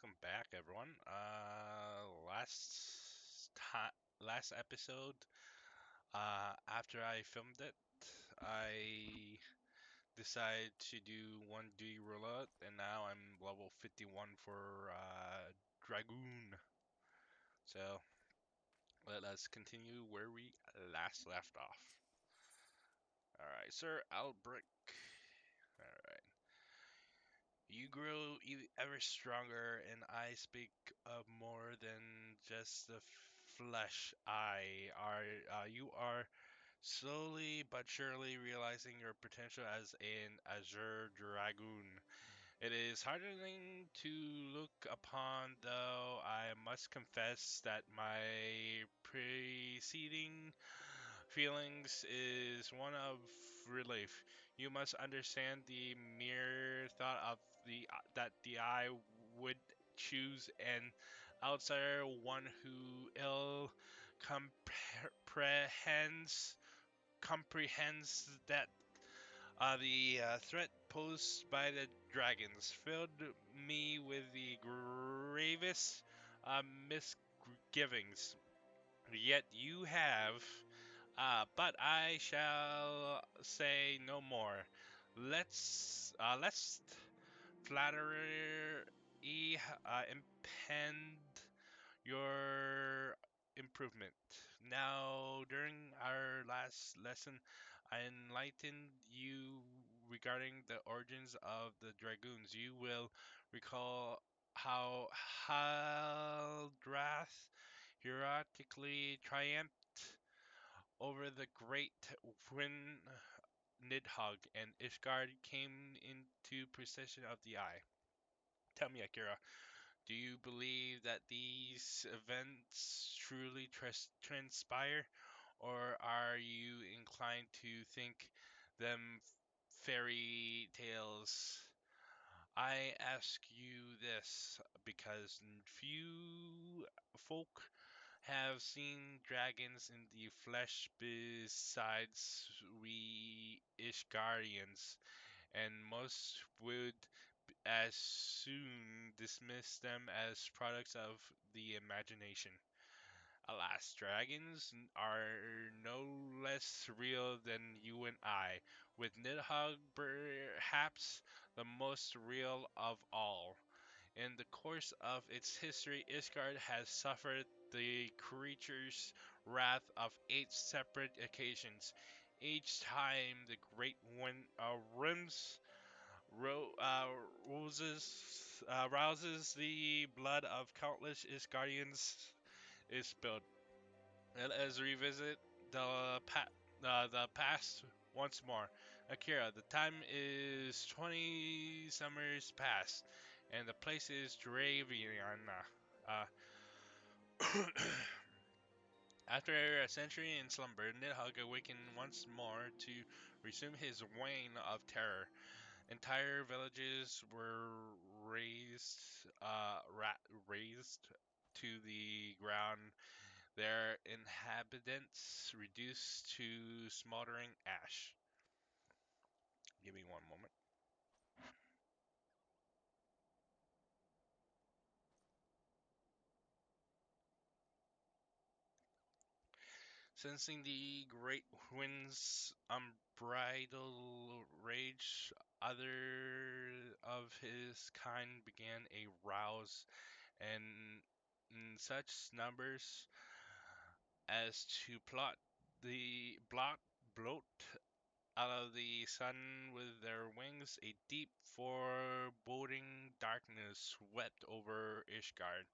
welcome back, everyone. Last episode, after I filmed it, I decided to do one duty rollout, and now I'm level 51 for Dragoon. So let us continue where we last left off. All right, Sir Albrecht. All right. You grow ever stronger, and I speak of more than just the flesh. You are slowly but surely realizing your potential as an Azure Dragoon. It is heartening to look upon, though I must confess that my preceding feelings is one of relief. You must understand the mere thought of that the I would choose an outsider, one who ill comprehends that the threat posed by the dragons filled me with the gravest misgivings. Yet you have, but I shall say no more. Let's flattery impend your improvement. Now, during our last lesson, I enlightened you regarding the origins of the dragoons. You will recall how Haldrath heroically triumphed over the great when Nidhogg and Ishgard came into possession of the Eye. Tell me, Akira, do you believe that these events truly transpire, or are you inclined to think them fairy tales? I ask you this because few folk have seen dragons in the flesh besides we Ishgarians, and most would as soon dismiss them as products of the imagination. Alas, dragons are no less real than you and I, with Nidhogg perhaps the most real of all. In the course of its history, Isgard has suffered the creature's wrath of 8 separate occasions. Each time the great wind rims rouses the blood of countless Isgardians is spilled. Let us revisit the past once more. Akira, the time is 20 summers past, and the place is Draviana. Uh, After a century in slumber, Nidhogg awakened once more to resume his reign of terror. Entire villages were razed to the ground, their inhabitants reduced to smoldering ash. Give me one moment. Sensing the great wind's unbridled rage, other of his kind began a rouse, and in such numbers as to blot out of the sun with their wings. A deep foreboding darkness swept over Ishgard.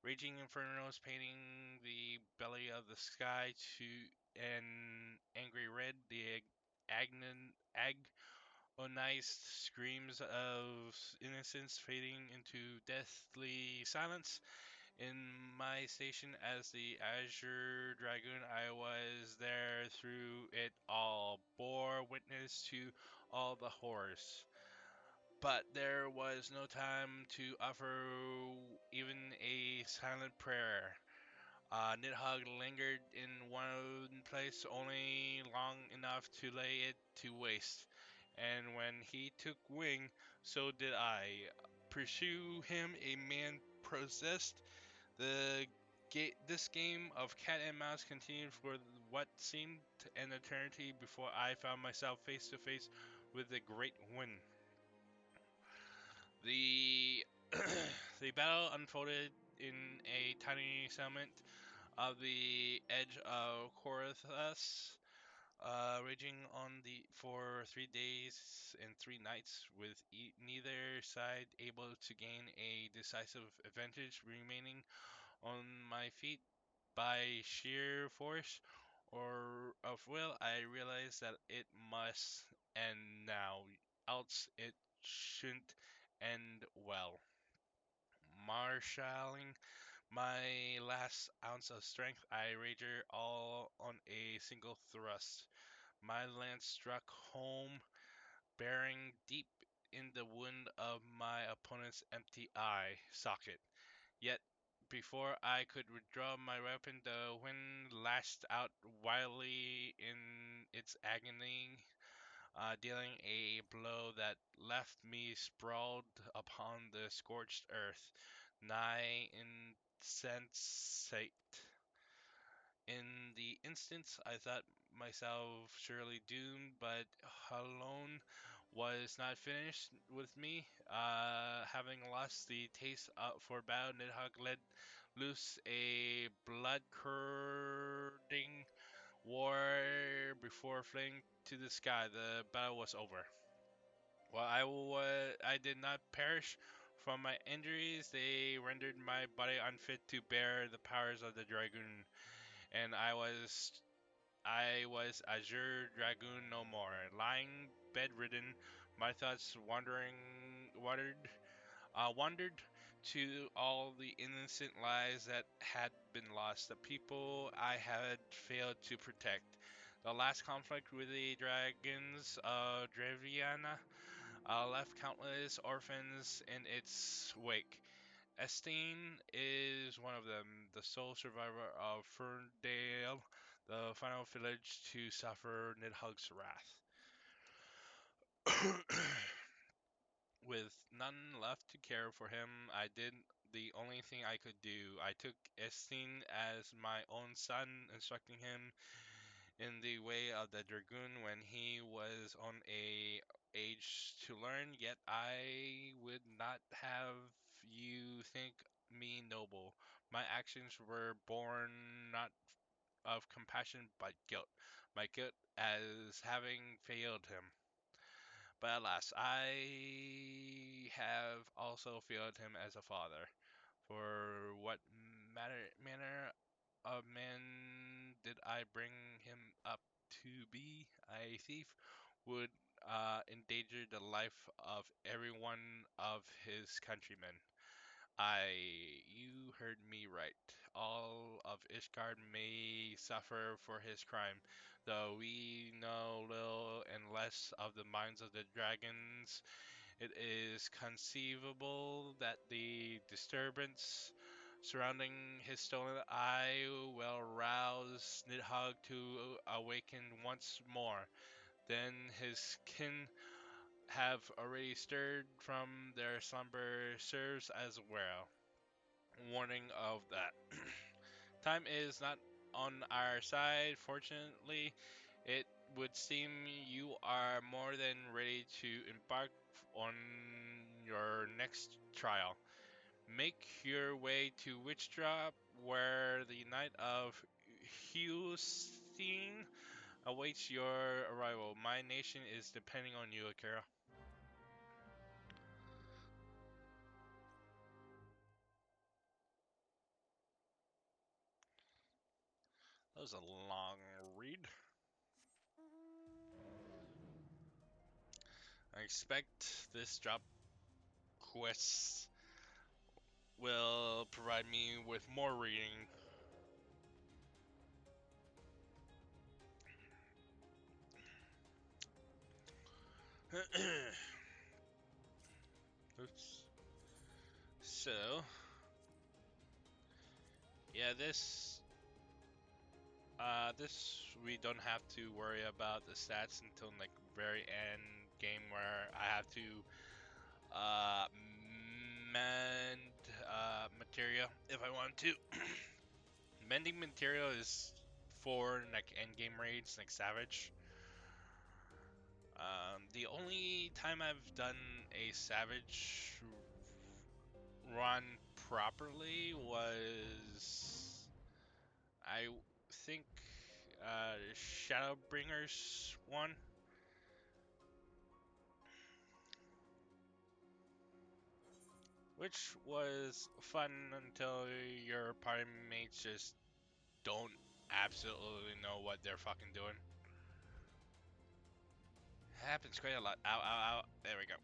Raging infernos painting the belly of the sky to an angry red, the agonized screams of innocence fading into deathly silence. In my station as the Azure Dragoon, I was there through it all, bore witness to all the horrors. But there was no time to offer even a silent prayer. Nidhogg lingered in one place only long enough to lay it to waste, and when he took wing, so did I. pursue him, a man possessed. This game of cat and mouse continued for what seemed an eternity before I found myself face to face with the great wind. The the battle unfolded in a tiny settlement of the edge of Corythus, raging on the for 3 days and 3 nights, with neither side able to gain a decisive advantage, remaining on my feet by sheer force or of will. I realized that it must end now, else it shouldn't end well. Marshalling my last ounce of strength, I rager all on a single thrust. My lance struck home, bearing deep in the wound of my opponent's empty eye socket. Yet, before I could withdraw my weapon, the wind lashed out wildly in its agony, dealing a blow that left me sprawled upon the scorched earth, nigh insensate. In the instant, I thought myself surely doomed, but Halone was not finished with me. Having lost the taste for battle, Nidhogg let loose a blood-curdling war before flying to the sky. The battle was over. While I did not perish from my injuries, they rendered my body unfit to bear the powers of the dragoon, and I was Azure Dragoon no more. Lying bedridden, my thoughts wandered to all the innocent lives that had been lost, the people I had failed to protect. The last conflict with the dragons of Draviana left countless orphans in its wake. Estine is one of them, the sole survivor of Ferndale, the final village to suffer Nidhugg's wrath. With none left to care for him, I did the only thing I could do. I took Estine as my own son, instructing him in the way of the dragoon when he was on a age to learn. Yet I would not have you think me noble. My actions were born not of compassion but guilt. My guilt as having failed him. But alas, I have also failed him as a father. For what manner of man did I bring him up to be? A thief would endanger the life of every one of his countrymen. You heard me right. All of Ishgard may suffer for his crime, though we know little and less of the minds of the dragons. It is conceivable that the disturbance surrounding his stolen eye will rouse Nidhogg to awaken once more. Then his kin have already stirred from their slumber serves as well. Warning of that. Time is not on our side, fortunately. It would seem you are more than ready to embark on your next trial. Make your way to Witchdrop, where the Knight of Hussein awaits your arrival. My nation is depending on you, Akira. That was a long read. I expect this drop quest will provide me with more reading. Oops. So, yeah, this we don't have to worry about the stats until like very end game where I have to mend material if I want to. Mending material is for like endgame raids like Savage. The only time I've done a Savage run properly was, I think, Shadowbringers one, which was fun until your party mates just don't absolutely know what they're fucking doing. Happens quite a lot. Ow, ow, ow. There we go.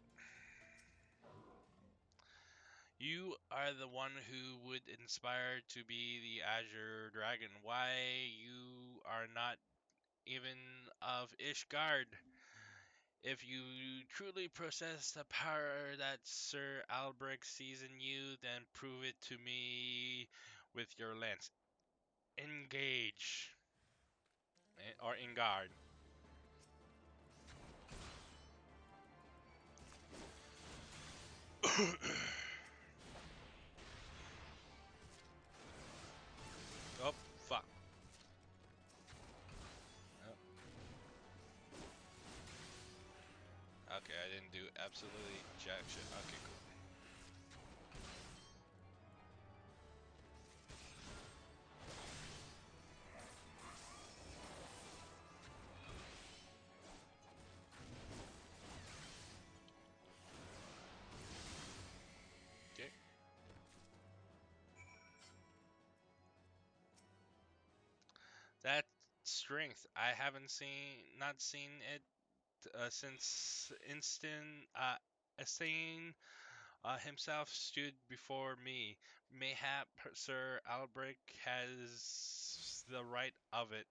You are the one who would inspire to be the Azure Dragon. Why you are not even of Ishgard? If you truly possess the power that Sir Albrecht sees in you, then prove it to me with your lance. Engage. Or in guard. Oh, fuck. Oh. Okay, I didn't do absolutely jack shit. Okay, cool. Okay. That strength, I haven't not seen it since Estain himself stood before me. Mayhap Sir Albrecht has the right of it.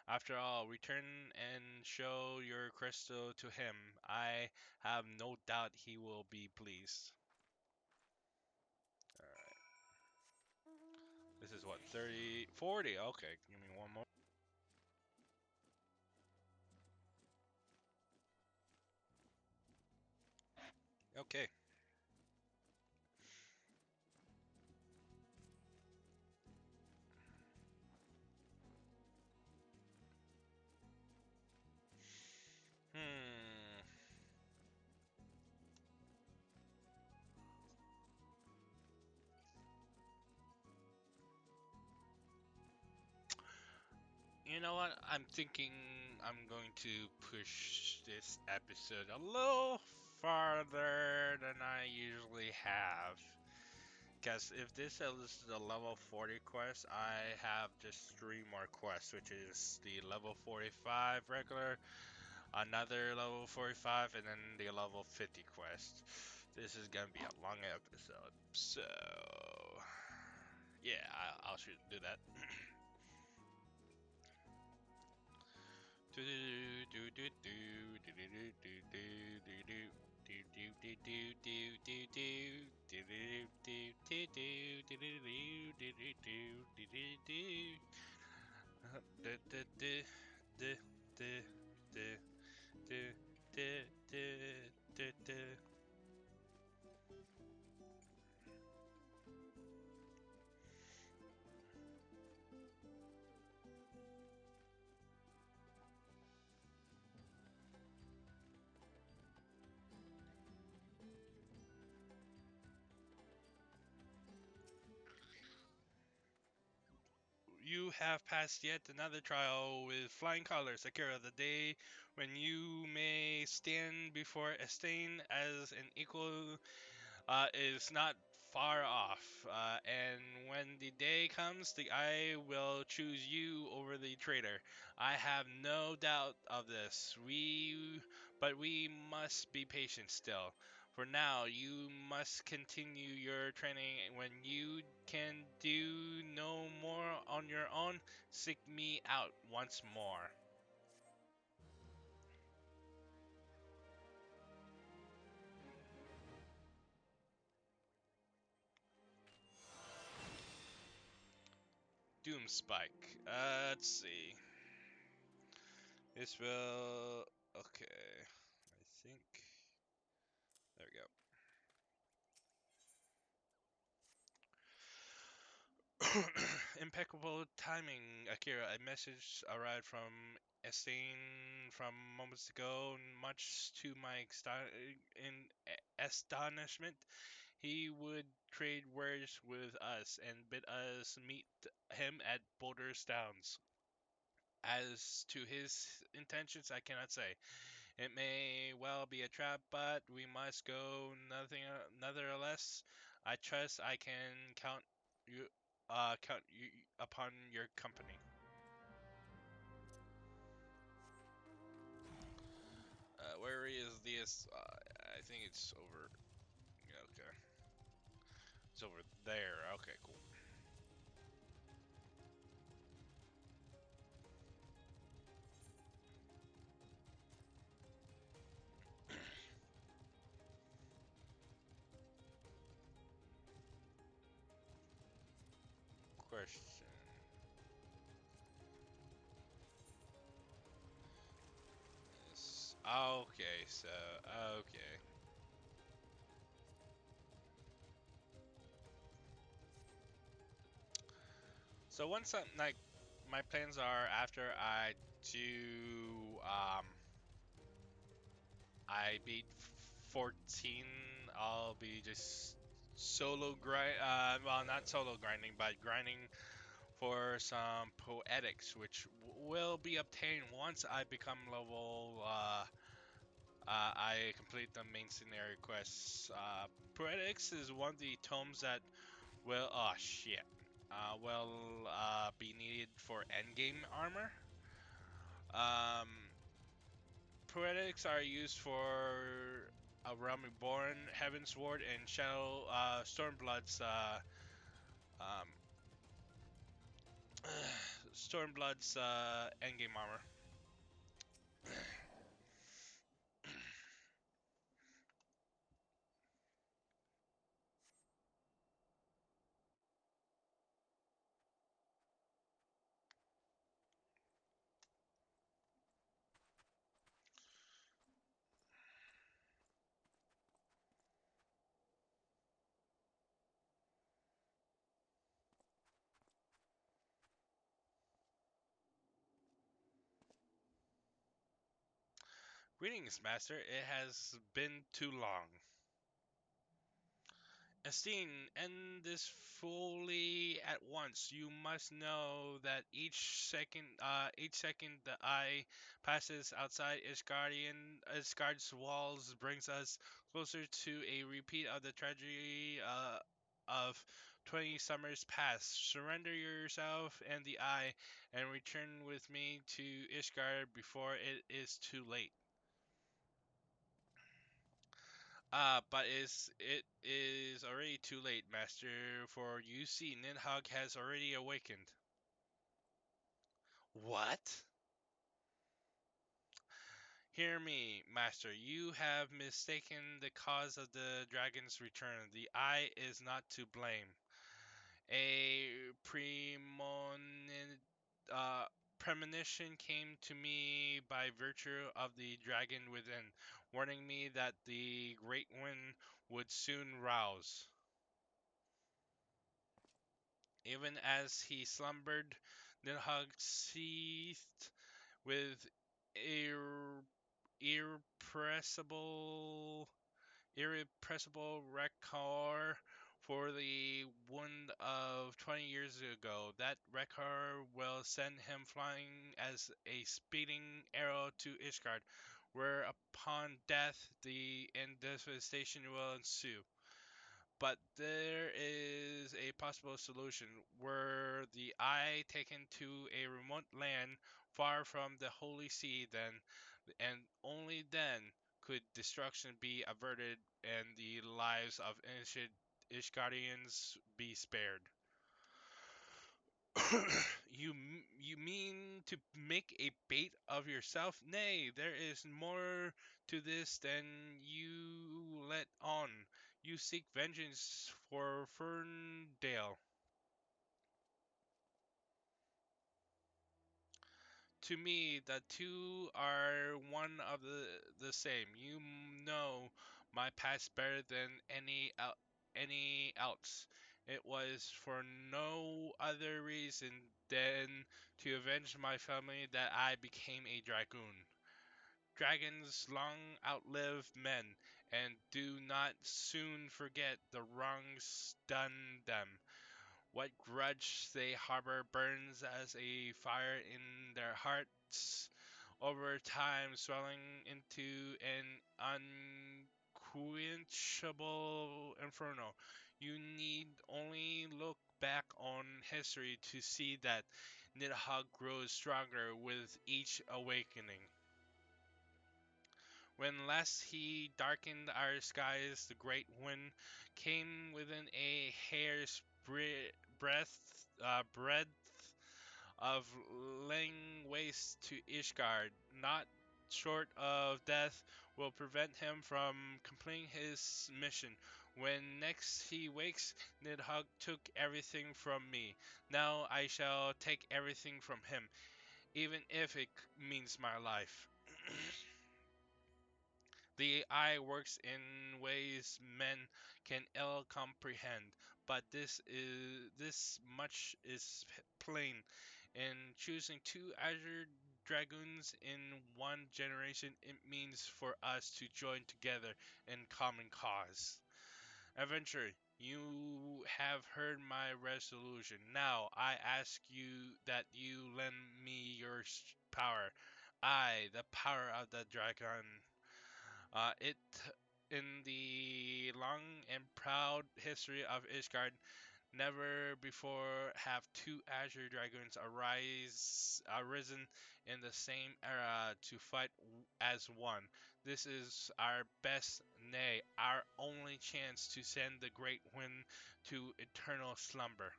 After all, return and show your crystal to him. I have no doubt he will be pleased. Alright. This is what, 30, 40? Okay, give me one more. Okay. Hmm. You know what? I'm thinking I'm going to push this episode a little farther than I usually have. Because if this is the level 40 quest, I have just 3 more quests, which is the level 45 regular, another level 45, and then the level 50 quest. This is gonna be a long episode, so yeah, I'll shoot do that. You have passed yet another trial with flying colors, Akira. The day when you may stand before Estain as an equal is not far off. And when the day comes, the I will choose you over the traitor. I have no doubt of this. But we must be patient still. For now, you must continue your training. When you can do no more on your own, seek me out once more. Doom Spike. Let's see. This will. Okay. I think. There we go. Impeccable timing, Akira. A message arrived from Estain from moments ago. Much to my astonishment, he would trade words with us and bid us meet him at Boulder's Downs. As to his intentions, I cannot say. It may well be a trap, but we must go. Nothing, nonetheless. I trust I can you, count you upon your company. Where is this? I think it's over. Yeah, okay, it's over there. Okay, cool. Question is okay. So okay. So once like my plans are after do I beat 14, I'll be just solo grind. Well, not solo grinding, but grinding for some poetics, which will be obtained once I become level. I complete the main scenario quests. Poetics is one of the tomes that will. Oh shit. Will be needed for endgame armor. Um, Poetics are used for Realm Reborn, Heaven's Ward, and Shadow Stormblood's um, Stormblood's endgame armor. Greetings, Master. It has been too long. Esteem, end this fully at once. You must know that each second the eye passes outside Ishgard's walls brings us closer to a repeat of the tragedy of 20 summers past. Surrender yourself and the eye, and return with me to Ishgard before it is too late. But it is already too late, Master, for you see Nidhogg has already awakened. What? Hear me, Master. You have mistaken the cause of the dragon's return. The eye is not to blame. A uh, premonition came to me by virtue of the dragon within, warning me that the great wind would soon rouse. Even as he slumbered, Nidhogg seethed with ir- irrepressible, irrepressible rancor for the wound of 20 years ago. That rancor will send him flying as a speeding arrow to Ishgard, where upon death the devastation will ensue. But there is a possible solution. Were the eye taken to a remote land far from the Holy See, then and only then could destruction be averted and the lives of innocent Ishgardians be spared. You mean to make a bait of yourself? Nay, there is more to this than you let on. You seek vengeance for Ferndale. To me, the two are one of the same. You know my past better than any else. It was for no other reason than to avenge my family that I became a dragoon. Dragons long outlive men, and do not soon forget the wrongs done them. What grudge they harbor burns as a fire in their hearts, over time swelling into an unquenchable inferno. You need only look back on history to see that Nidhogg grows stronger with each awakening. When last he darkened our skies, the great wind came within a hair's breadth of laying waste to Ishgard. Not short of death will prevent him from completing his mission. When next he wakes, Nidhogg took everything from me. Now I shall take everything from him, even if it means my life. The eye works in ways men can ill comprehend, but this much is plain. In choosing two Azure Dragoons in one generation, it means for us to join together in common cause. Adventurer, you have heard my resolution. Now I ask you that you lend me your power. I, the power of the dragon. It in the long and proud history of Ishgard, never before have two Azure Dragons arisen in the same era to fight as one. This is our best, nay, our only chance to send the Great Wind to eternal slumber.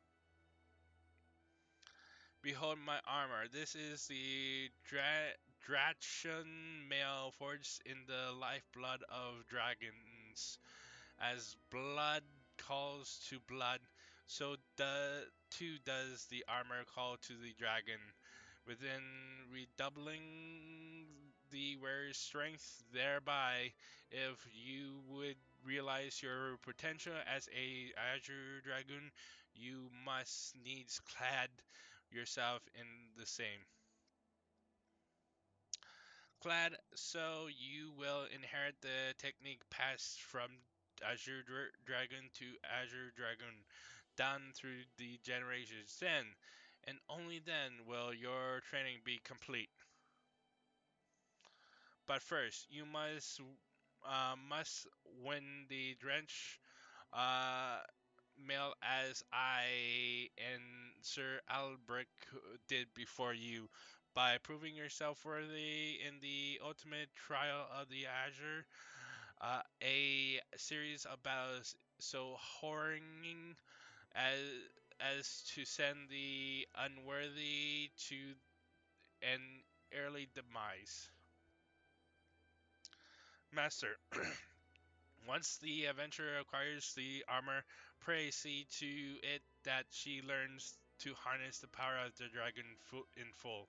Behold my armor. This is the Drachen mail forged in the lifeblood of dragons. As blood calls to blood, so too does the armor call to the dragon. Within redoubling the wearer's strength thereby, if you would realize your potential as a Azure Dragoon, you must needs clad yourself in the same. Clad, so you will inherit the technique passed from Azure Dragon to Azure Dragon, down through the generations. Then, and only then, will your training be complete. But first, you must win the drench uh, mail as I and Sir Albrecht did before you, by proving yourself worthy in the ultimate trial of the Azure, a series of battles so horrifying as to send the unworthy to an early demise. Master, once the adventurer acquires the armor, pray see to it that she learns to harness the power of the dragon in full.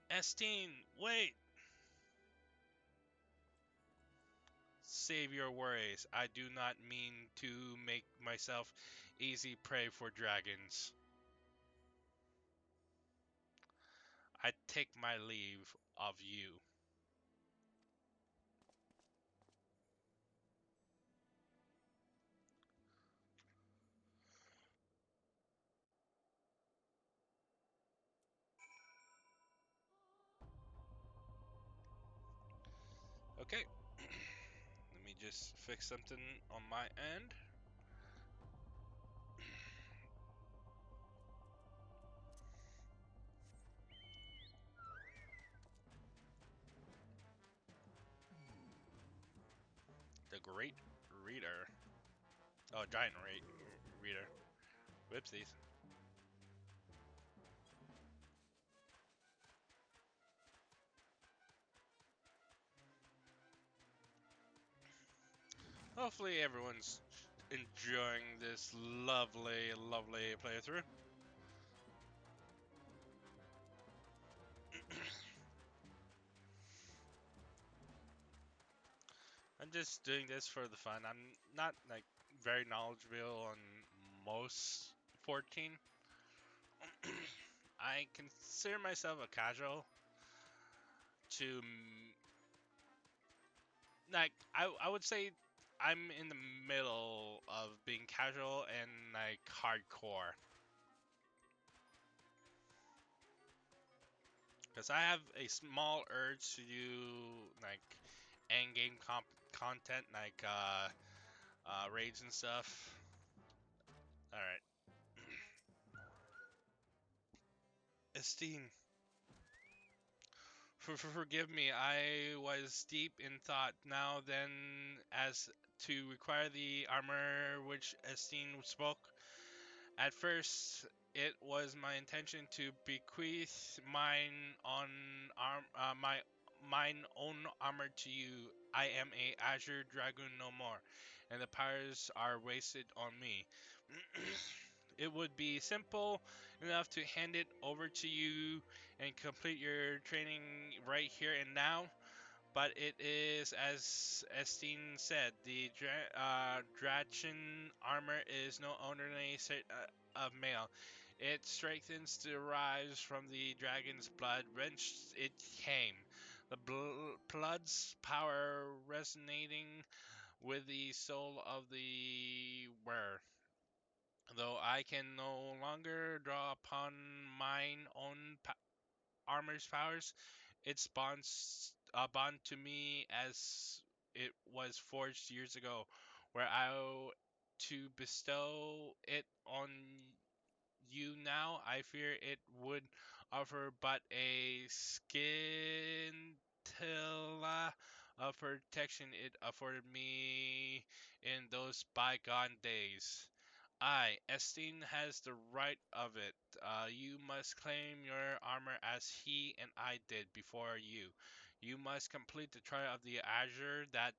Estine, wait! Save your worries. I do not mean to make myself easy prey for dragons. I take my leave of you. Okay. Let me just fix something on my end. The Great Reader. Oh, Giant Reader. Whoopsies. Hopefully everyone's enjoying this lovely, lovely playthrough. I'm just doing this for the fun. I'm not like very knowledgeable on most 14. I consider myself a casual to like I would say I'm in the middle of being casual and like hardcore. Because I have a small urge to do like end game content like raids and stuff. All right. Esteem, forgive me. I was deep in thought now then as to require the armor which Esteem spoke. At first, it was my intention to bequeath mine own armor to you. I am a Azure Dragoon no more, and the powers are wasted on me. It would be simple enough to hand it over to you and complete your training right here and now. But it is, as Esteen said, the Drachen armor is no only set of mail. It strengthens derives from the dragon's blood whence it came. The blood's power resonating with the soul of the wearer. Though I can no longer draw upon mine own armor's powers, its bond to me as it was forged years ago, where I to bestow it on you now, I fear it would offer but a scintilla of protection it afforded me in those bygone days. Aye, Esteen has the right of it. You must claim your armor as he and I did before you. You must complete the trial of the Azure that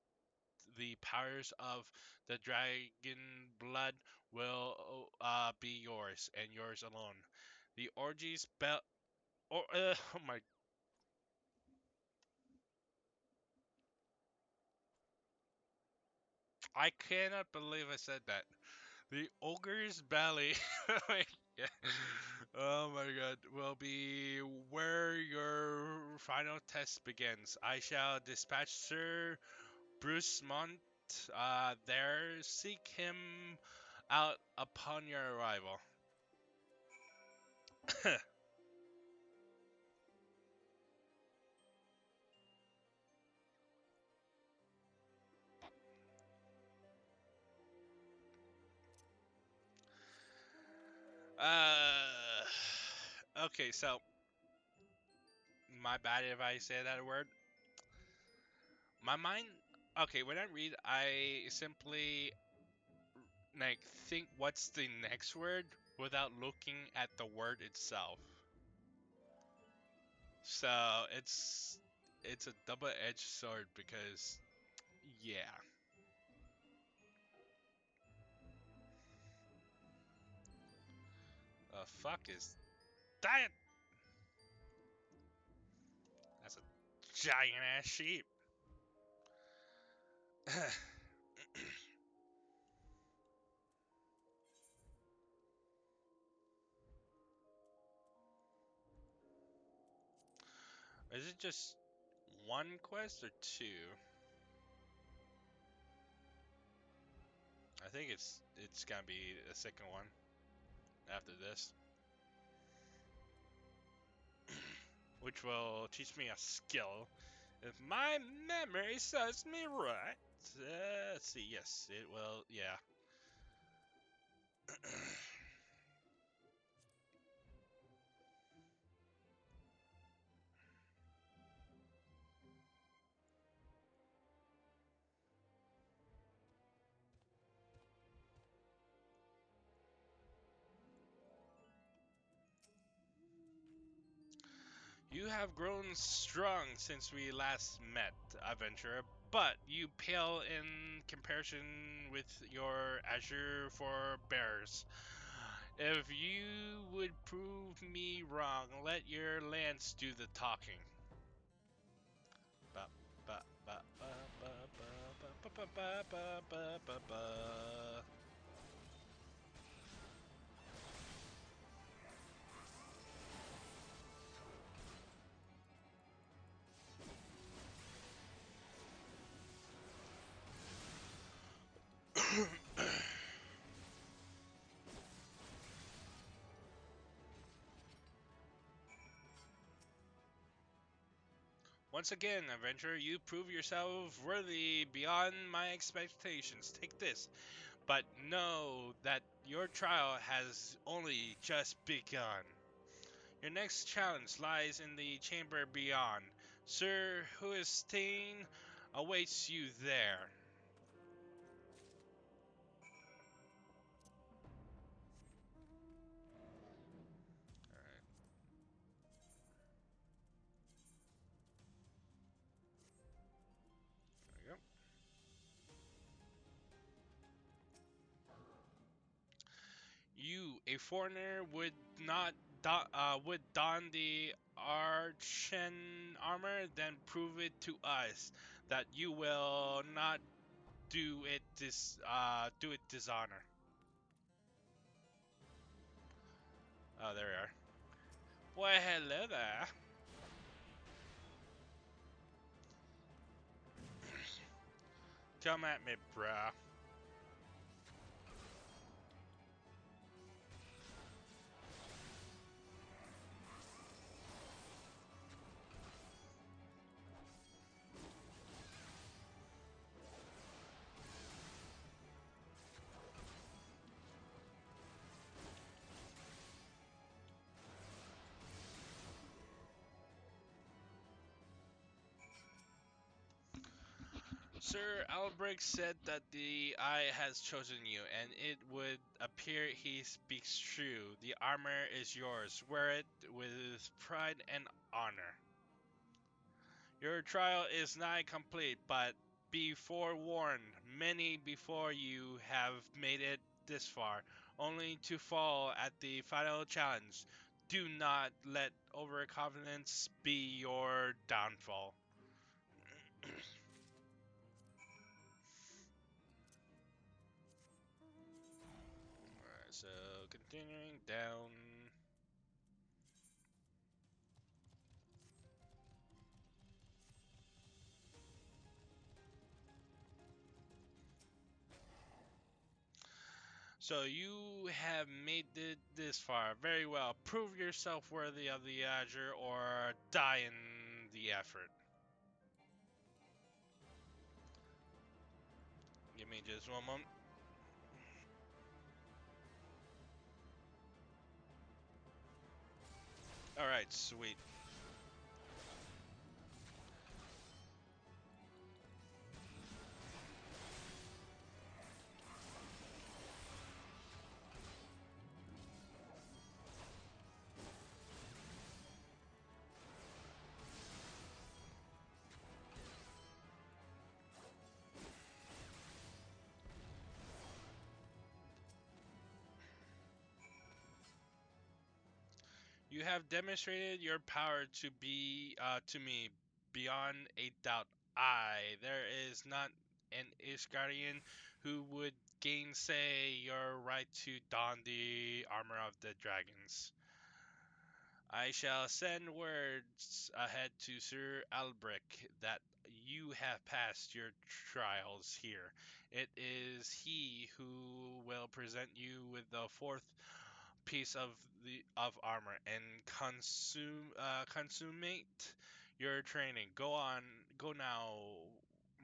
the powers of the dragon blood will be yours and yours alone. The orgies belt. Oh my! I cannot believe I said that. The ogre's belly. Yeah. Oh my god. Will be where your final test begins. I shall dispatch Sir Bruce Mont there. Seek him out upon your arrival. uh, okay, so my bad if I say that word. My mind. Okay, when I read, I simply like think what's the next word without looking at the word itself. So it's a double-edged sword because yeah. The fuck is that? That's a giant ass sheep. Is it just one quest or two? I think it's gonna be the second one after this, which will teach me a skill. If my memory serves me right, let's see. Yes, it will. Yeah. You have grown strong since we last met, adventurer, but you pale in comparison with your azure forebears. If you would prove me wrong, let your lance do the talking. Ba, ba, ba, ba, ba, ba, ba, ba, ba, ba, ba, ba, ba. Once again, adventurer, you prove yourself worthy beyond my expectations. Take this, but know that your trial has only just begun. Your next challenge lies in the chamber beyond. Sir Huistain awaits you there. Alright, there we go. You, a foreigner, would don the Archen armor, then prove it to us that you will not do it dishonor. Oh, there we are. Why, hello there. Come at me, bruh. Sir Albrecht said that the Eye has chosen you, and it would appear he speaks true. The armor is yours. Wear it with pride and honor. Your trial is nigh complete, but be forewarned, many before you have made it this far, only to fall at the final challenge. Do not let overconfidence be your downfall. Alright, so continuing down. So you have made it this far. Very well. Prove yourself worthy of the Azure or die in the effort. Give me just one moment. Alright, sweet. You have demonstrated your power to me beyond a doubt. There is not an Ishgarian who would gainsay your right to don the armor of the dragons. I shall send words ahead to Sir Albrecht that you have passed your trials here. It is he who will present you with the fourth piece of armor and consummate your training. Go now,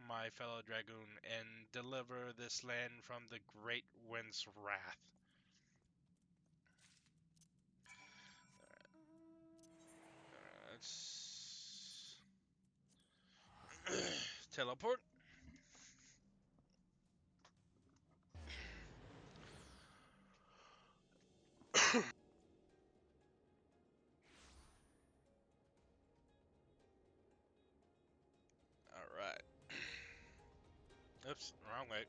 my fellow dragoon, and deliver this land from the great wind's wrath. Let's teleport. All right. Oops, wrong way.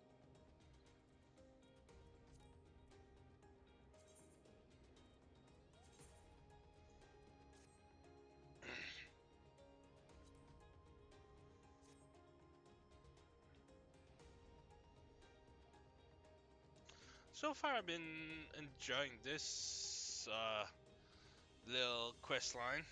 So far, I've been enjoying this little quest line.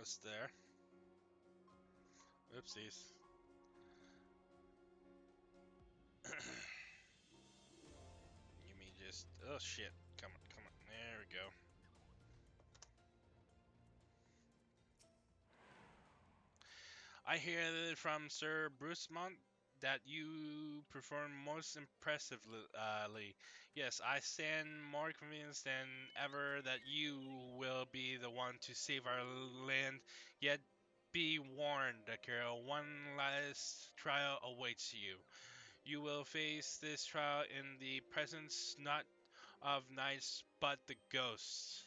almost there. Oopsies. You mean just... Oh, shit. Come on, come on. There we go. I hear from Sir Brucemont that you perform most impressively. Yes, I stand more convinced than ever that you will be the one to save our land. Yet be warned, Akira, one last trial awaits you. You will face this trial in the presence not of knights but the ghosts.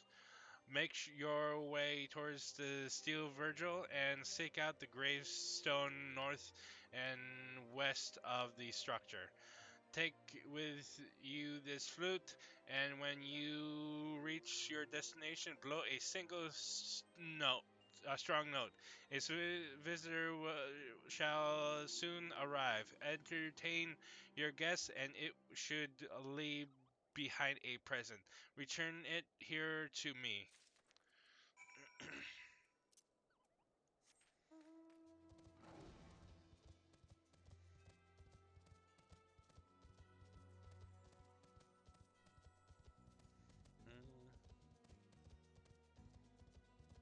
Make your way towards the Steel Virgil and seek out the gravestone north and west of the structure. Take with you this flute, and when you reach your destination, blow a single note, a strong note. A visitor shall soon arrive. Entertain your guests, and it should leave behind a present. Return it here to me. Mm, mm,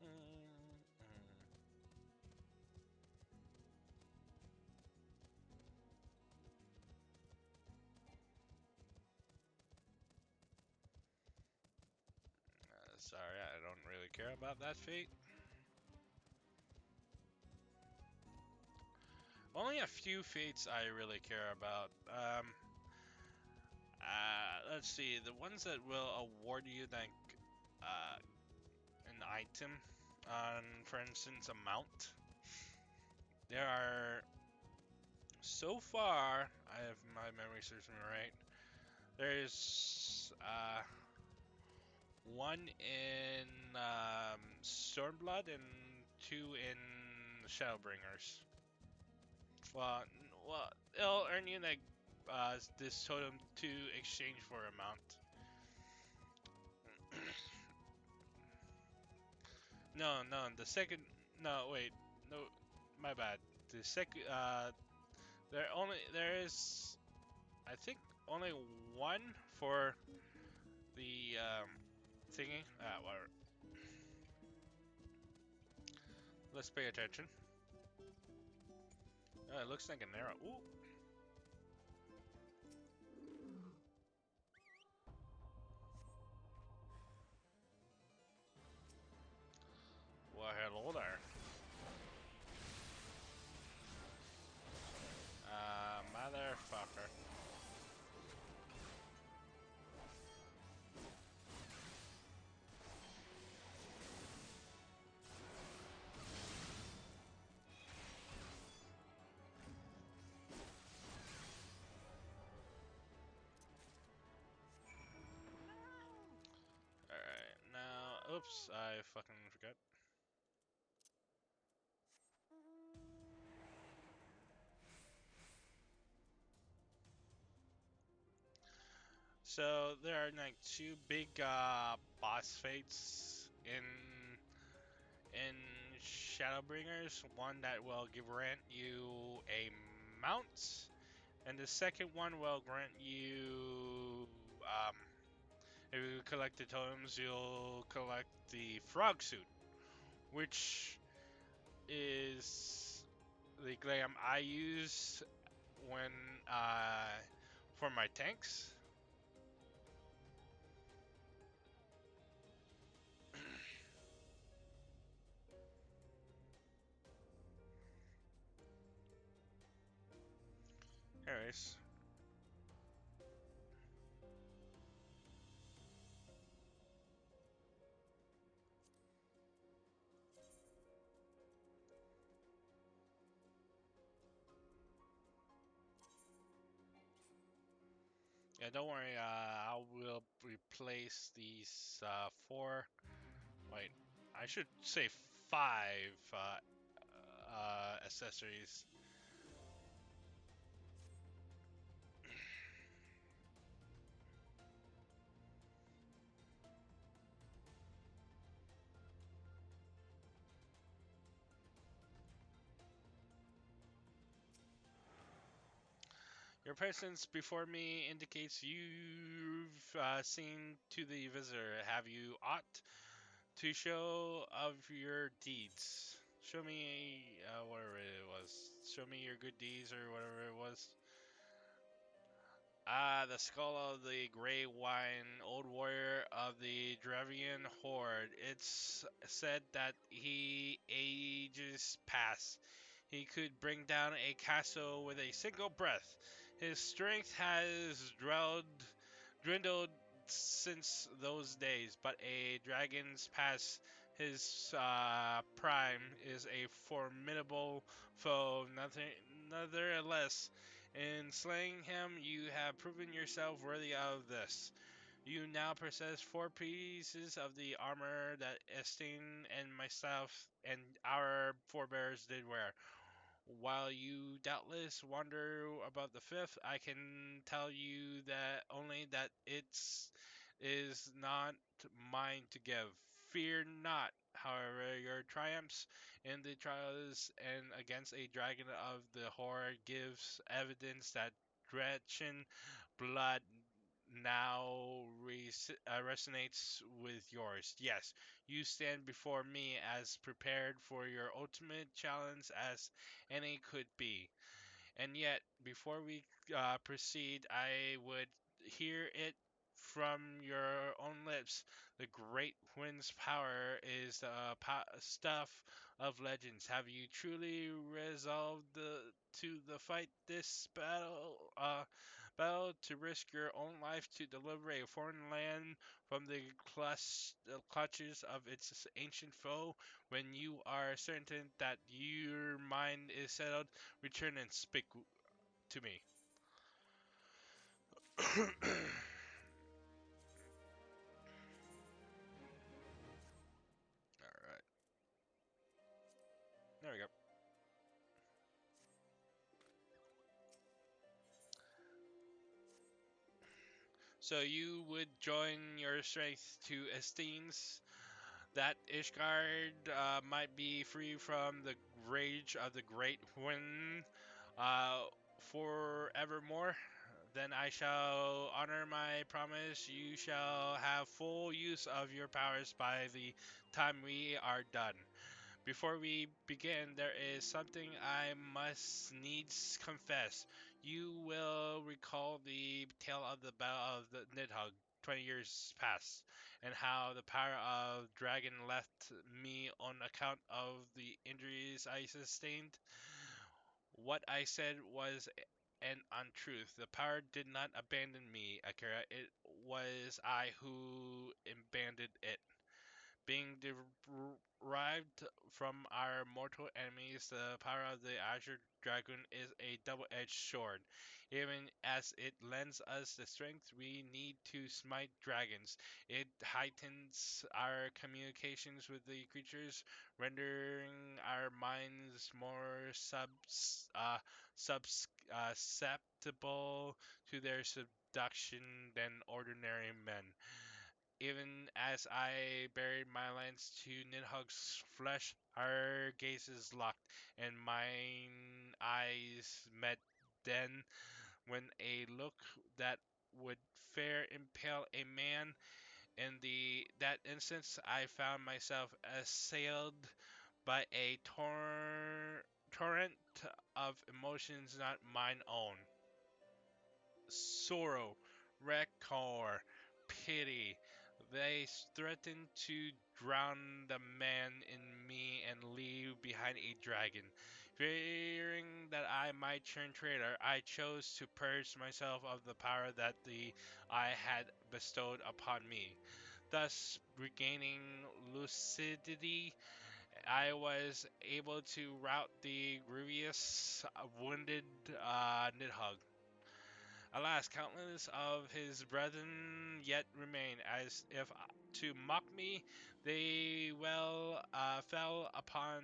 mm. Sorry, I don't really care about that fate. Only a few fates I really care about. Let's see. The ones that will award you like uh, an item, for instance, a mount. There are so far. I have my memory serves me right. There's one in Stormblood and two in Shadowbringers. Well, it'll earn you like this totem to exchange for a mount. No, the second. No, wait, no, my bad. The second. There is, I think, only one for the thingy. Whatever. Let's pay attention. It looks like an arrow. Ooh. Well, hello there. Motherfucker. Alright, now, oops, I fucking forgot. So there are like two big boss fates in Shadowbringers. One that will grant you a mount, and the second one will grant you if you collect the totems, you'll collect the frog suit, which is the glam I use when for my tanks. Anyways, yeah, don't worry. I will replace these four. Wait, I should say five accessories. Your presence before me indicates you've seen to the visitor. Have you aught to show of your deeds? Show me whatever it was. Show me your good deeds or whatever it was. Ah, the skull of the Grey Wine, old warrior of the Dravian Horde. It's said that he ages past. He could bring down a castle with a single breath. His strength has dwindled since those days, but a dragon's past his prime is a formidable foe, nothing, nevertheless. In slaying him, you have proven yourself worthy of this. You now possess 4 pieces of the armor that Estin and myself and our forebears did wear. While you doubtless wonder about the fifth, I can tell you that only that it's is not mine to give. Fear not, however, your triumphs in the trials and against a dragon of the horde gives evidence that Gretchen blood now resonates with yours. Yes, you stand before me as prepared for your ultimate challenge as any could be. And yet, before we proceed, I would hear it from your own lips. The great wind's power is the stuff of legends. Have you truly resolved to the fight this battle to risk your own life to deliver a foreign land from the clutches of its ancient foe? When you are certain that your mind is settled, return and speak to me. All right. There we go. So you would join your strength to Estine's that Ishgard might be free from the rage of the great wind forevermore. Then I shall honor my promise. You shall have full use of your powers by the time we are done. Before we begin, there is something I must needs confess. You will recall the tale of the Battle of the Nidhogg 20 years past, and how the power of dragon left me on account of the injuries I sustained. What I said was an untruth. The power did not abandon me, Akira. It was I who abandoned it. Being derived from our mortal enemies, the power of the Azure Dragon is a double-edged sword. Even as it lends us the strength we need to smite dragons, it heightens our communications with the creatures, rendering our minds more susceptible to their seduction than ordinary men. Even as I buried my lance to Nidhogg's flesh, our gazes locked, and mine eyes met. Then, when a look that would fair impale a man, in the that instance I found myself assailed by a torrent of emotions not mine own. Sorrow, rancor, pity. They threatened to drown the man in me and leave behind a dragon. Fearing that I might turn traitor, I chose to purge myself of the power that the I had bestowed upon me. Thus, regaining lucidity, I was able to rout the grievous wounded Nidhogg. Alas, countless of his brethren yet remain, as if to mock me, they fell upon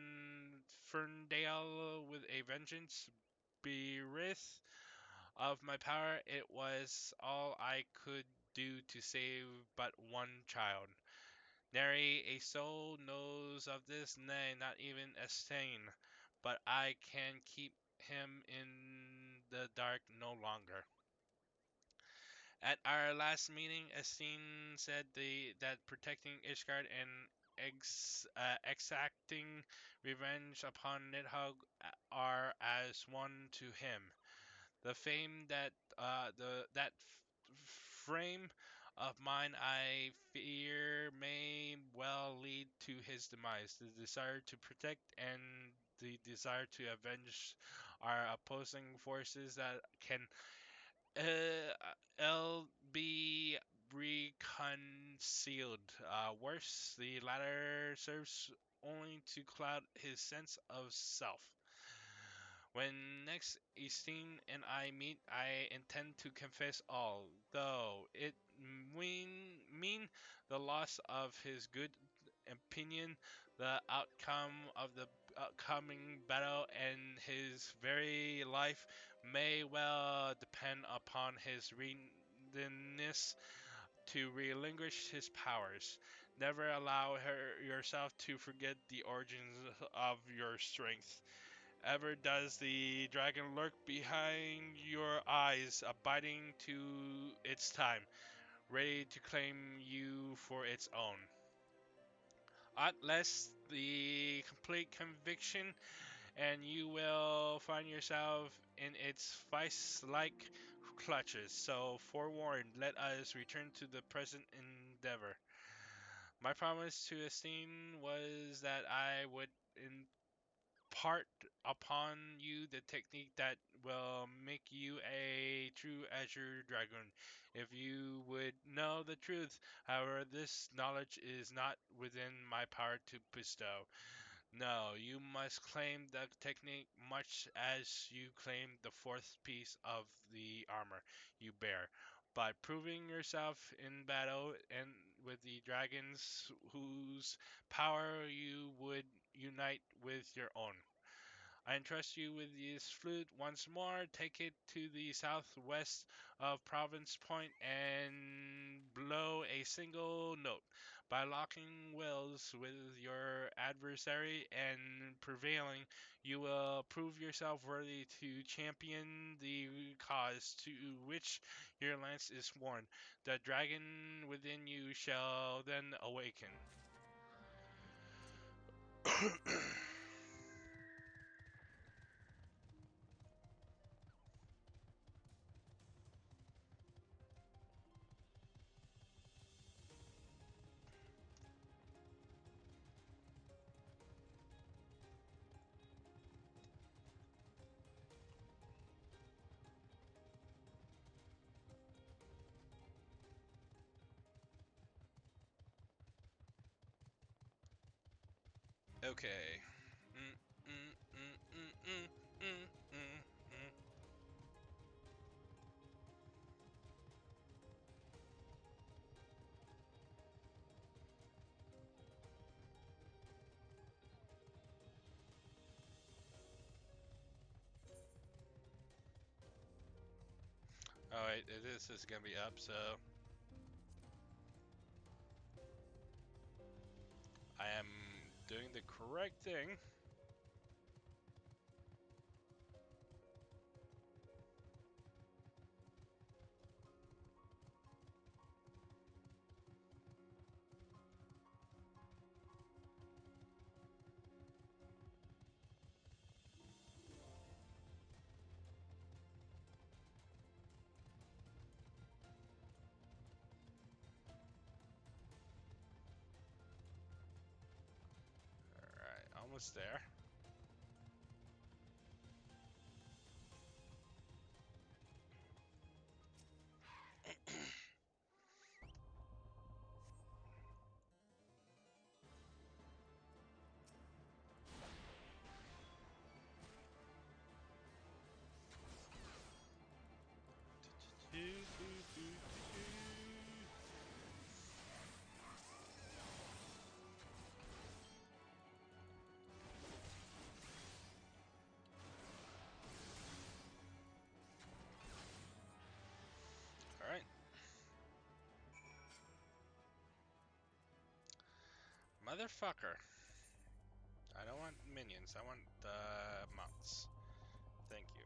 Ferndale with a vengeance. Bereft of my power, it was all I could do to save but one child. Nary a soul knows of this, nay, not even a stain. But I can keep him in the dark no longer. At our last meeting, Estine said that protecting Ishgard and exacting revenge upon Nidhogg are as one to him. The fame that frame of mind, I fear, may well lead to his demise. The desire to protect and the desire to avenge are opposing forces that can be reconciled. Worse, the latter serves only to cloud his sense of self. When next Esteem and I meet, I intend to confess all, though it mean the loss of his good opinion, the outcome of the upcoming battle, and his very life may well depend upon his readiness to relinquish his powers. Never allow yourself to forget the origins of your strength. Ever does the dragon lurk behind your eyes, abiding to its time, ready to claim you for its own. Unless the complete conviction, and you will find yourself in its vice-like clutches. So, forewarned, let us return to the present endeavor. My promise to Esteem was that I would impart upon you the technique that will make you a true Azure Dragon. If you would know the truth, however, this knowledge is not within my power to bestow. No, you must claim the technique much as you claim the fourth piece of the armor you bear. By proving yourself in battle and with the dragons whose power you would unite with your own. I entrust you with this flute once more. Take it to the southwest of Province Point and blow a single note. By locking wills with your adversary and prevailing, you will prove yourself worthy to champion the cause to which your lance is sworn. The dragon within you shall then awaken. Okay. Mm, mm, mm, mm, mm, mm, mm, mm. Oh wait, this is gonna be up, so I am doing the correct thing. Alright, almost there. Alright. Motherfucker. I don't want minions, I want mounts. Thank you.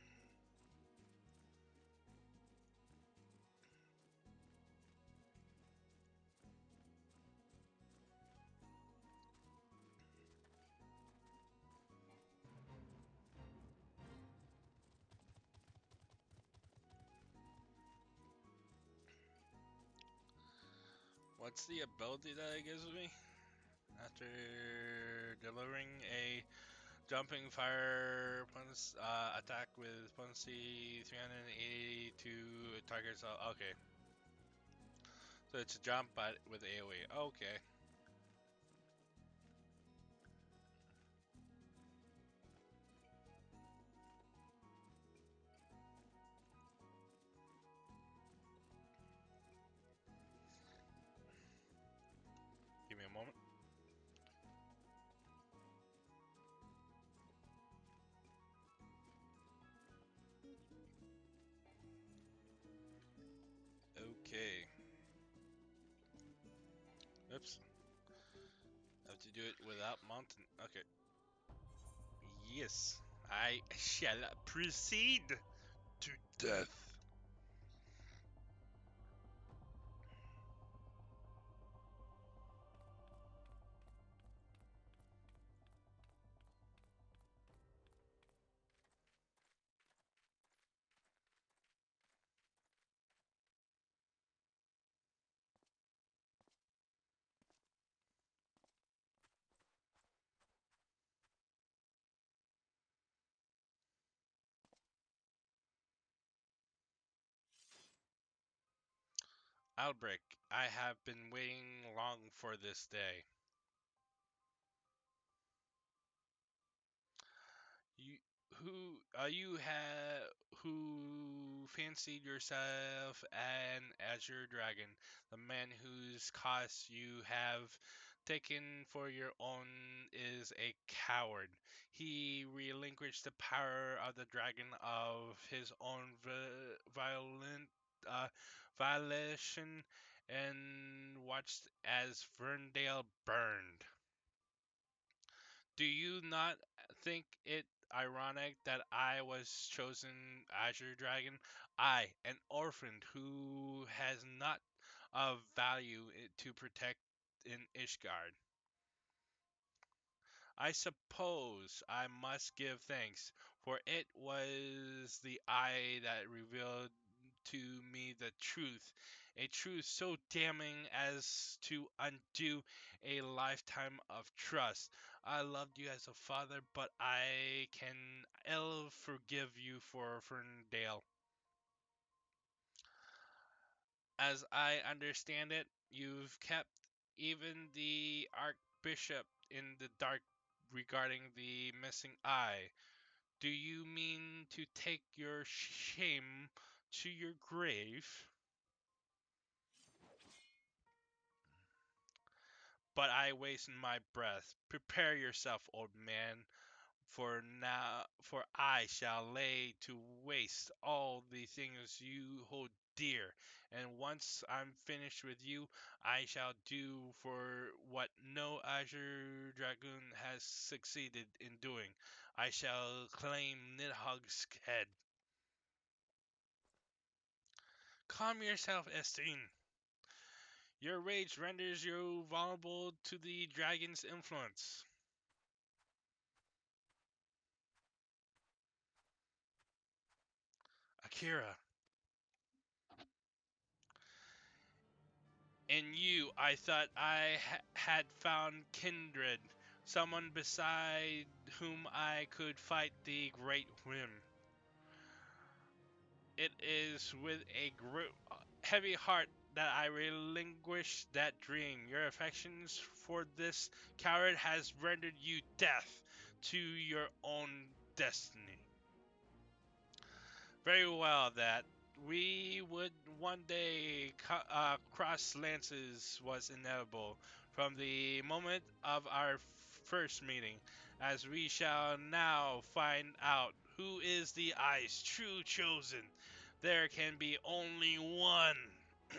What's the ability that it gives me? After delivering a jumping fire attack with potency 382 targets. Okay. So it's a jump but with AoE. Okay. Give me a moment. Okay. Oops. Have to do it without mountain. Okay. Yes. I shall proceed to death. Outbreak. I have been waiting long for this day. You you have who fancied yourself an Azure Dragon, the man whose cause you have taken for your own is a coward. He relinquished the power of the dragon of his own violent uh, violation and watched as Ferndale burned. Do you not think it ironic that I was chosen Azure Dragon? I, an orphan who has not of value to protect in Ishgard. I suppose I must give thanks, for it was the eye that revealed to me the truth, a truth so damning as to undo a lifetime of trust. I loved you as a father, but I can ill forgive you for Ferndale. As I understand it, you've kept even the Archbishop in the dark regarding the missing eye. Do you mean to take your shame to your grave? But I waste my breath. Prepare yourself, old man, for I shall lay to waste all the things you hold dear, and once I'm finished with you, I shall do for what no Azure Dragoon has succeeded in doing. I shall claim Nidhogg's head. Calm yourself, Estine. Your rage renders you vulnerable to the dragon's influence. Akira, in you I thought I had found kindred, someone beside whom I could fight the great whim. It is with a heavy heart that I relinquish that dream. Your affections for this coward has rendered you death to your own destiny. Very well, that we would one day cross lances was inevitable from the moment of our first meeting, as we shall now find out who is the Ice true chosen. There can be only one. Uh,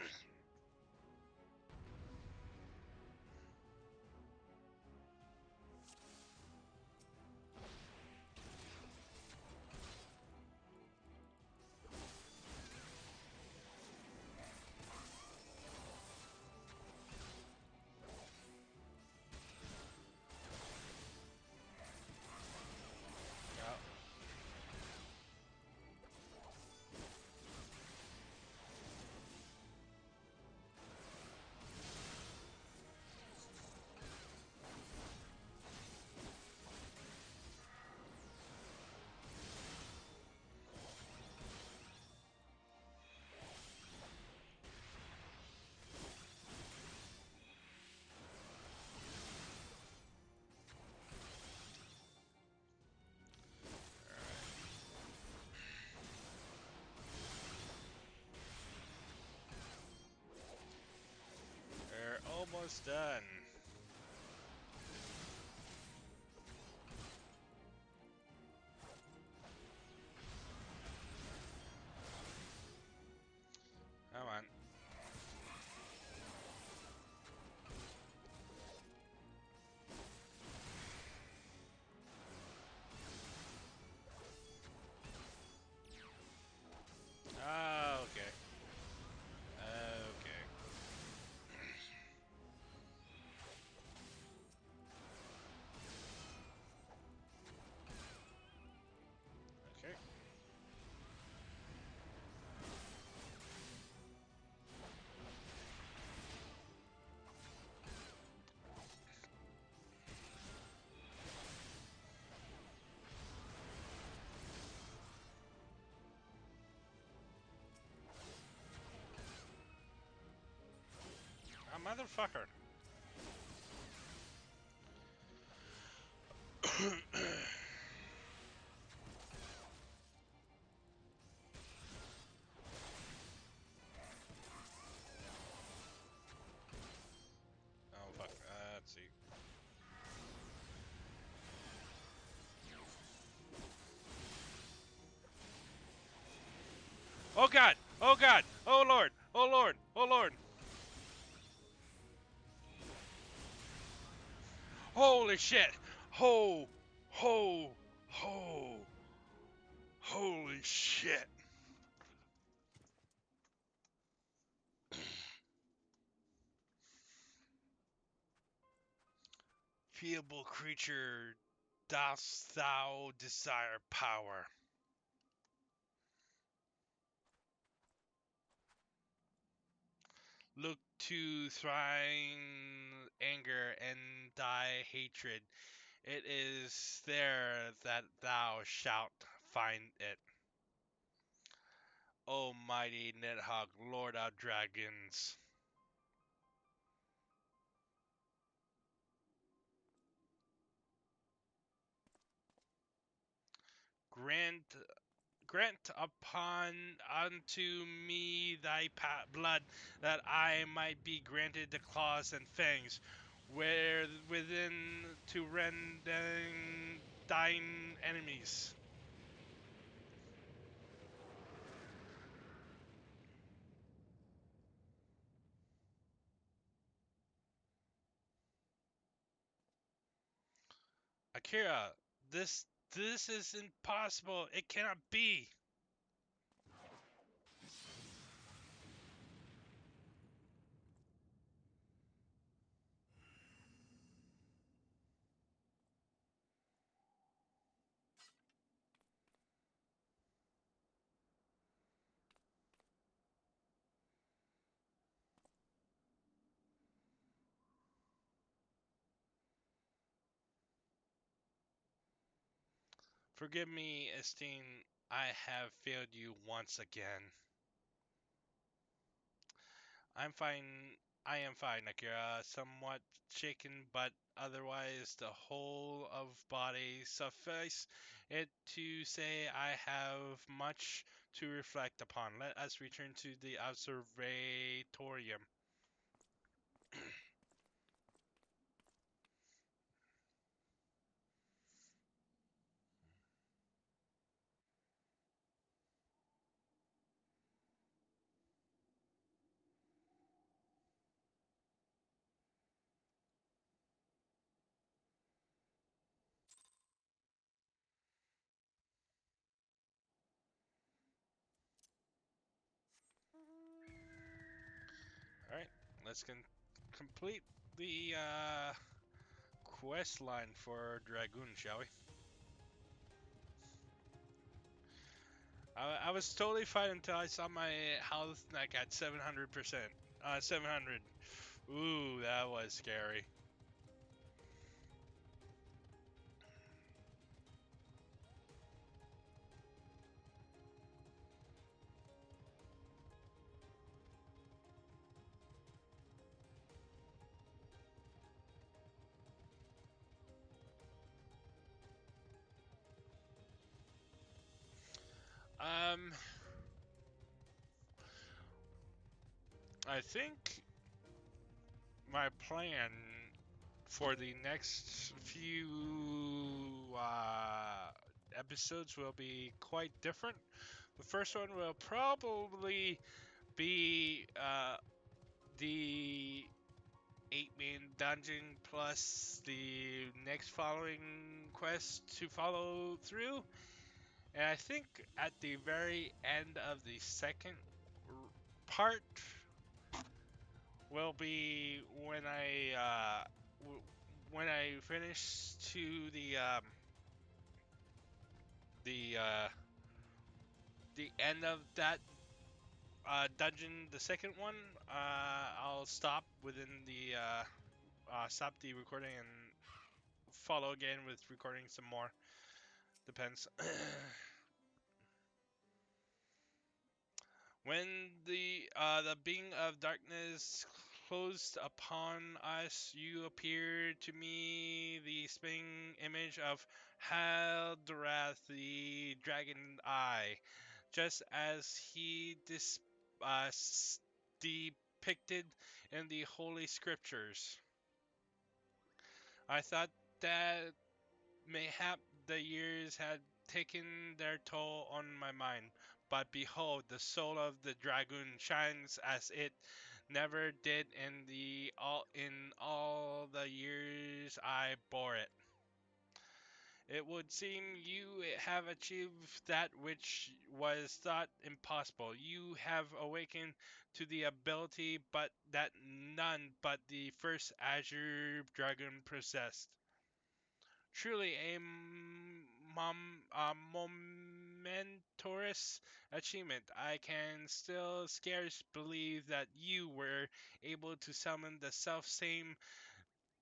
Almost done. Come on. Oh, okay. Okay. Okay. A motherfucker. Oh fuck. Let's see. Oh god! Oh god! Oh lord! Oh lord! Oh lord! Holy shit! Ho! Ho! Ho! Holy shit! Feeble creature, dost thou desire power? Look to thine anger and thy hatred. It is there that thou shalt find it. O mighty Nidhogg, lord of dragons. Grant grant upon unto me thy blood, that I might be granted the claws and fangs, where within to rend thine enemies. Akira, this is impossible. It cannot be. Forgive me, Esteem. I have failed you once again. I'm fine. I am fine, Akira. Somewhat shaken, but otherwise the whole of body. Suffice it to say, I have much to reflect upon. Let us return to the observatorium. All right, let's complete the quest line for Dragoon, shall we? I was totally fine until I saw my health like at 700%. 700. Ooh, that was scary. Um, I think my plan for the next few episodes will be quite different. The first one will probably be the 8 main dungeon plus the next following quest to follow through. And I think at the very end of the second part will be when when I finish to the uh, the end of that dungeon, the second one. I'll stop within the stop the recording and follow again with recording some more. Depends. When the being of darkness closed upon us, you appeared to me the spinning image of Haldorath, the dragon eye, just as he depicted in the holy scriptures. I thought that mayhap the years had taken their toll on my mind, but behold, the soul of the dragoon shines as it never did in all the years I bore it. It would seem you have achieved that which was thought impossible. You have awakened to the ability but that none but the first Azure Dragon possessed. Truly a momentous achievement. I can still scarce believe that you were able to summon the self-same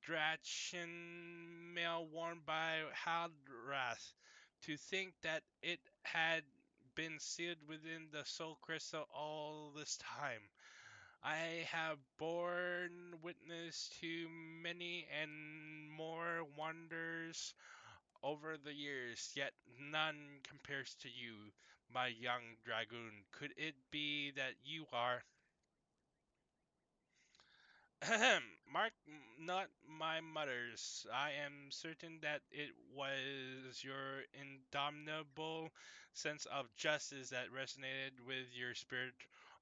Drachen mail worn by Haldrath. To think that it had been sealed within the soul crystal all this time. I have borne witness to many and more wonders over the years, yet none compares to you, my young dragoon. Could it be that you are Mark, not my mother's. I am certain that it was your indomitable sense of justice that resonated with your spirit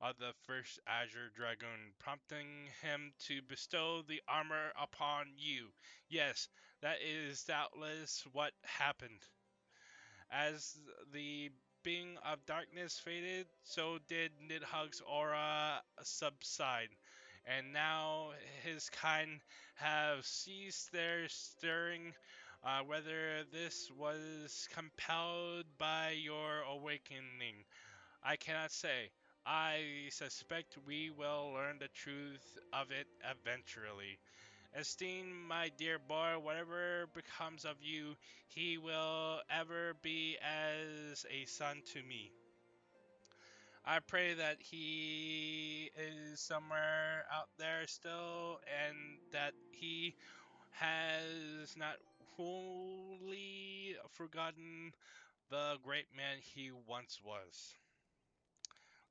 of the first Azure Dragoon, prompting him to bestow the armor upon you. Yes, that is doubtless what happened. As the being of darkness faded, so did Nidhugg's aura subside, and now his kind have ceased their stirring. Whether this was compelled by your awakening, I cannot say. I suspect we will learn the truth of it eventually. Esteem, my dear boy, whatever becomes of you, he will ever be as a son to me. I pray that he is somewhere out there still and that he has not wholly forgotten the great man he once was.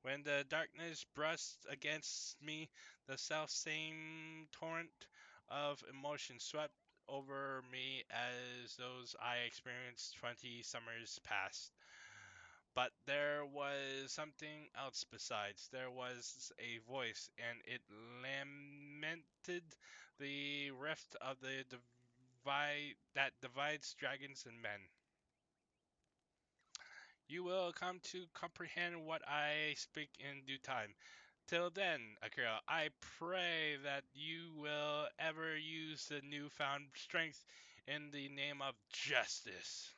When the darkness brushed against me, the self-same torrent of emotion swept over me as those I experienced 20 summers past. But there was something else besides. There was a voice, and it lamented the rift of the divide that divides dragons and men. You will come to comprehend what I speak in due time. Till then, Akira, I pray that you will ever use the newfound strength in the name of justice.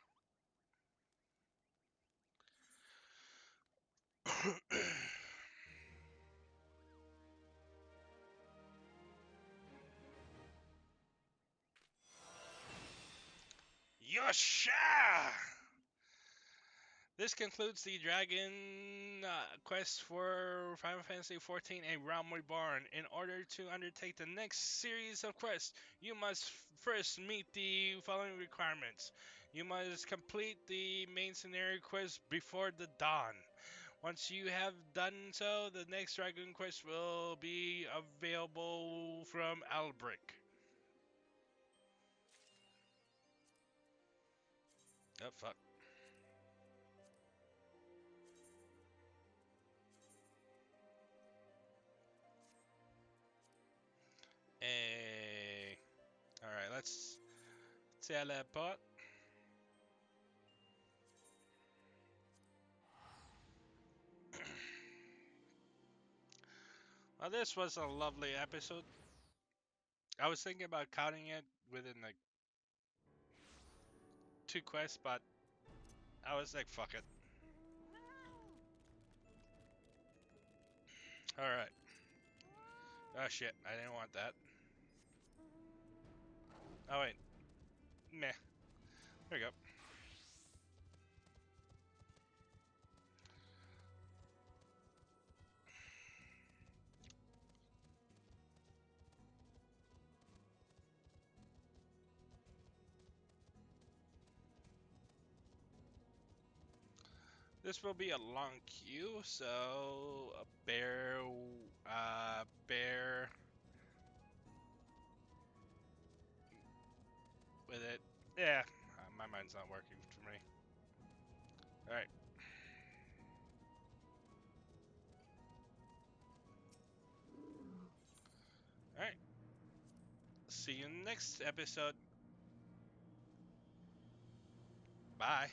Yosha! This concludes the Dragon quest for Final Fantasy XIV: A Realm Reborn. In order to undertake the next series of quests, you must first meet the following requirements. You must complete the main scenario quest before the dawn. Once you have done so, the next Dragon Quest will be available from Albric. Oh, fuck. Hey. Alright, let's teleport. Well, this was a lovely episode. I was thinking about counting it within like 2 quests, but I was like, fuck it. Alright. Oh shit, I didn't want that. Oh wait. Meh. There we go. This will be a long queue, so bear with it. Yeah, my mind's not working for me. Alright. Alright. See you next episode. Bye.